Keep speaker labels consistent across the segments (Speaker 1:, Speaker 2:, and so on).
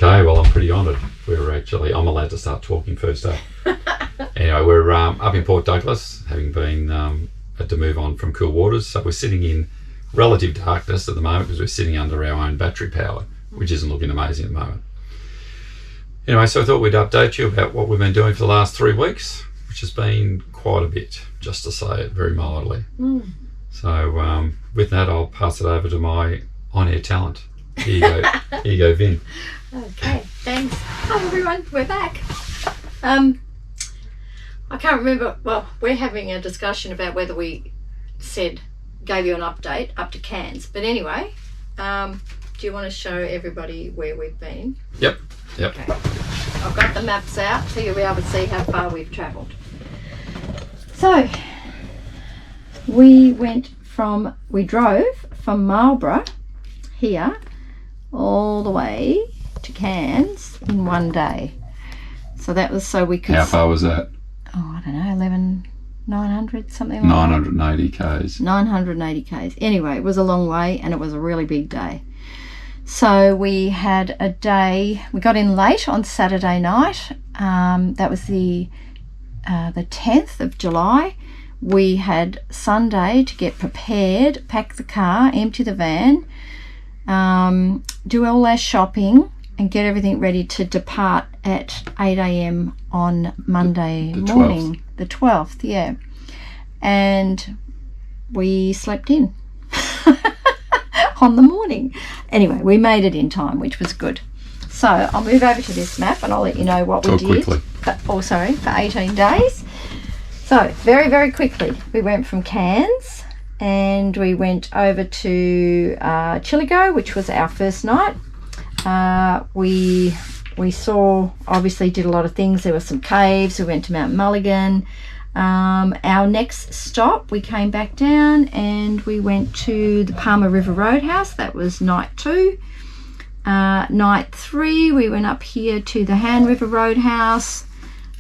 Speaker 1: Okay, well, I'm pretty honoured. I'm allowed to start talking first up. Anyway, we're up in Port Douglas, having been had to move on from cool waters. So we're sitting in relative darkness at the moment because we're sitting under our own battery power, which isn't looking amazing at the moment. Anyway, so I thought we'd update you about what we've been doing for the last 3 weeks, which has been quite a bit, just to say it very mildly. So with that, I'll pass it over to my on-air talent. Here you go. Here you go, Vin.
Speaker 2: Okay, thanks. Hi everyone, we're back. I can't remember, well, we're having a discussion about whether we gave you an update up to Cairns. But anyway, do you want to show everybody where we've been?
Speaker 1: Yep.
Speaker 2: Okay. I've got the maps out so you'll be able to see how far we've travelled. So, we drove from Marlborough here all the way to Cairns in one day. So that was so we could...
Speaker 1: How far was that?
Speaker 2: Oh, I don't know, 900, something like
Speaker 1: 980 k's.
Speaker 2: 980 k's. Anyway, it was a long way and it was a really big day. So we had a day, we got in late on Saturday night. That was the 10th of July. We had Sunday to get prepared, pack the car, empty the van, do all our shopping and get everything ready to depart at 8 a.m. on Monday morning,
Speaker 1: 12th.
Speaker 2: The 12th, yeah. And we slept in on the morning. Anyway, we made it in time, which was good. So I'll move over to this map and I'll let you know what we did.
Speaker 1: Quickly.
Speaker 2: For 18 days. So very, very quickly, we went from Cairns and we went over to Chillagoe, which was our first night. We saw, obviously did a lot of things. There were some caves. We went to Mount Mulligan. Our next stop, we came back down and we went to the Palmer River Roadhouse. That was night 2. Night 3, we went up here to the Han River Roadhouse.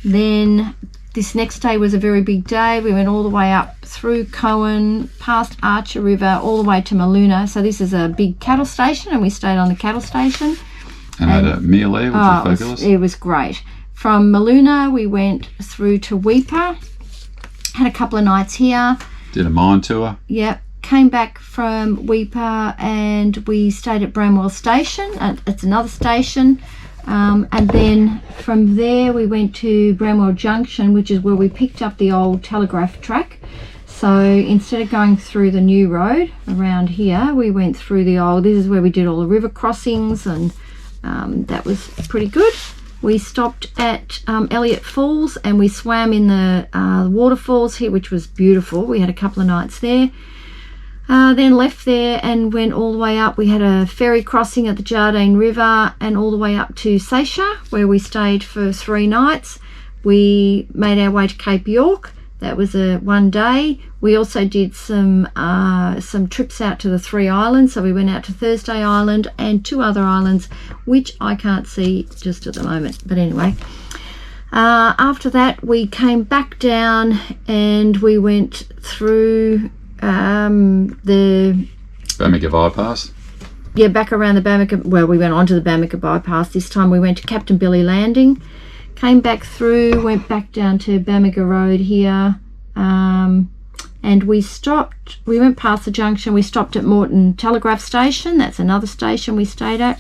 Speaker 2: Then this next day was a very big day. We went all the way up through Cowan, past Archer River, all the way to Maluna. So this is a big cattle station and we stayed on the cattle station.
Speaker 1: And had a meal there, which was fabulous.
Speaker 2: It was great. From Maluna, we went through to Weipa, had a couple of nights here.
Speaker 1: Did a mine tour.
Speaker 2: Yep. Came back from Weipa and we stayed at Bramwell Station. It's another station. And then from there we went to Bramwell Junction, which is where we picked up the old telegraph track. So instead of going through the new road around here, we went through the old, this is where we did all the river crossings and that was pretty good. We stopped at Elliot Falls and we swam in the waterfalls here, which was beautiful. We had a couple of nights there. Then left there and went all the way up. We had a ferry crossing at the Jardine River and all the way up to Seisha, where we stayed for 3 nights. We made our way to Cape York. That was a 1 day. We also did some trips out to the 3 islands. So we went out to Thursday Island and 2 other islands, which I can't see just at the moment. But anyway, after that we came back down and we went through the
Speaker 1: Bamaga bypass.
Speaker 2: Yeah, back around the Bamaga. Well, we went onto the Bamaga bypass. This time we went to Captain Billy Landing, came back through, went back down to Bamaga Road here, and we stopped. We went past the junction. We stopped at Moreton Telegraph Station. That's another station we stayed at.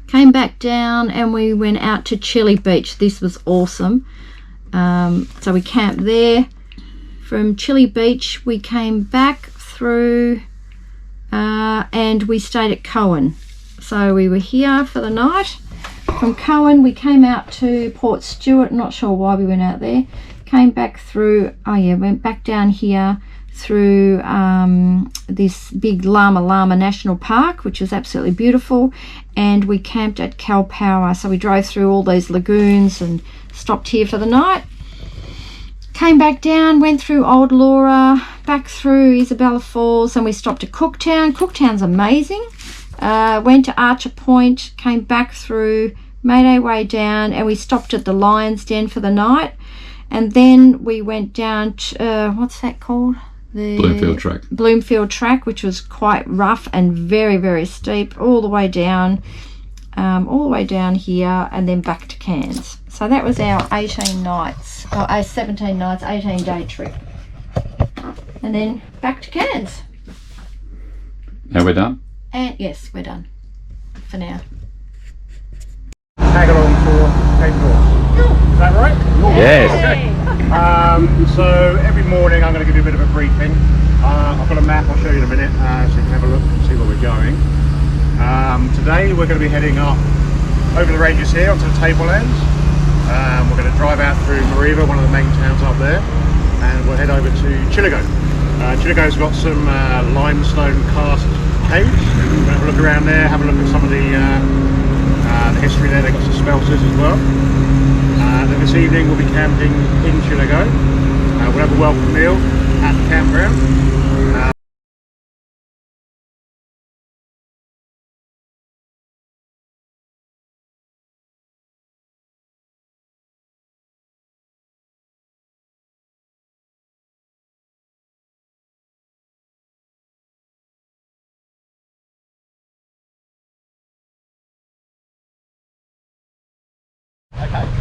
Speaker 2: Came back down and we went out to Chili Beach. This was awesome. So we camped there. From Chili Beach we came back through and we stayed at Cowan. So we were here for the night. From Cowan we came out to Port Stewart, not sure why we went out there. Came back through, went back down here through this big Llama Llama National Park, which was absolutely beautiful, and we camped at Kalpower. So we drove through all those lagoons and stopped here for the night. Came back down, went through Old Laura, back through Isabella Falls, and we stopped at Cooktown. Cooktown's amazing. Went to Archer Point, came back through, made our way down, and we stopped at the Lion's Den for the night. And then we went down to, what's that called? The
Speaker 1: Bloomfield Track.
Speaker 2: Bloomfield Track, which was quite rough and very, very steep, all the way down. all the way down here, and then back to Cairns. So that was our 18 nights, or 17 nights, 18-day trip. And then back to Cairns.
Speaker 1: Now we're done.
Speaker 2: And yes, we're done for now.
Speaker 3: Tag along for Cape North. Is that right?
Speaker 1: Yes.
Speaker 3: So every morning I'm going to give you a bit of a briefing. I've got a map I'll show you in a minute so you can have a look and see where we're going. Today we're going to be heading up over the ranges here onto the Tablelands. We're going to drive out through Mareeba, one of the main towns up there, and we'll head over to Chillagoe. Chillagoe's got some limestone cast caves. We're going to have a look around there, have a look at some of the history there. They've got some spelters as well. Then this evening we'll be camping in Chillagoe. We'll have a welcome meal at the campground.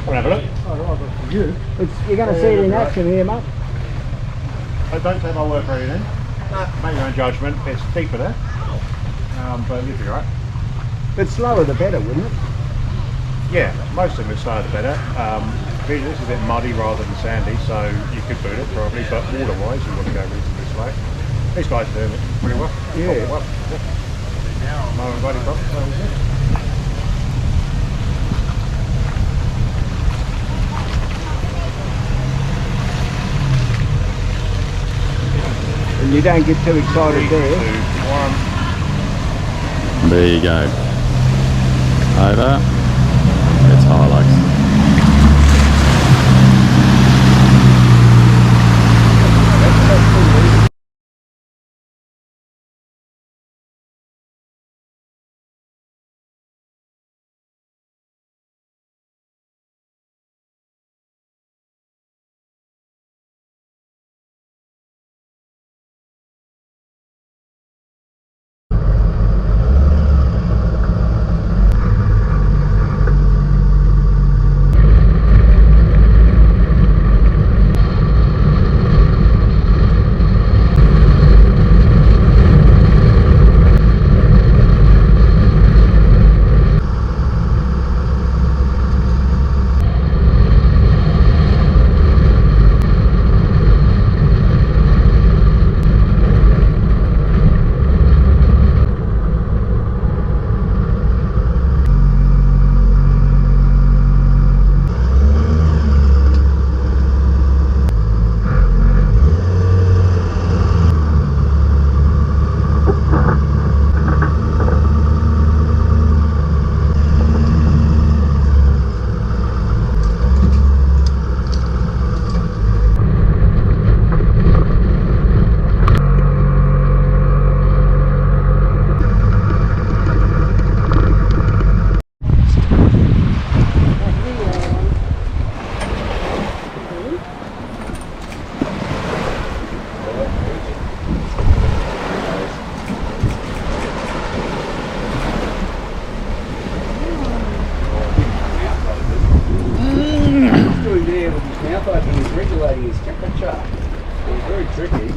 Speaker 3: We'll have a look.
Speaker 4: You're going to see it in action here, mate.
Speaker 3: Don't take my word for anything. Make your own judgment. It's deeper there, but you'll be alright.
Speaker 4: But slower the better, wouldn't it?
Speaker 3: Yeah, most of them are slower the better. This is a bit muddy rather than sandy, so you could boot it probably, but water-wise you want to go reasonably slow. These guys are doing it pretty well.
Speaker 4: Yeah.
Speaker 3: Well. No one got it.
Speaker 4: And you don't get too excited
Speaker 3: 3, 2,
Speaker 4: there.
Speaker 3: 1.
Speaker 1: There you go. Over. It's Hilux.
Speaker 4: He's regulating his temperature. It's very tricky.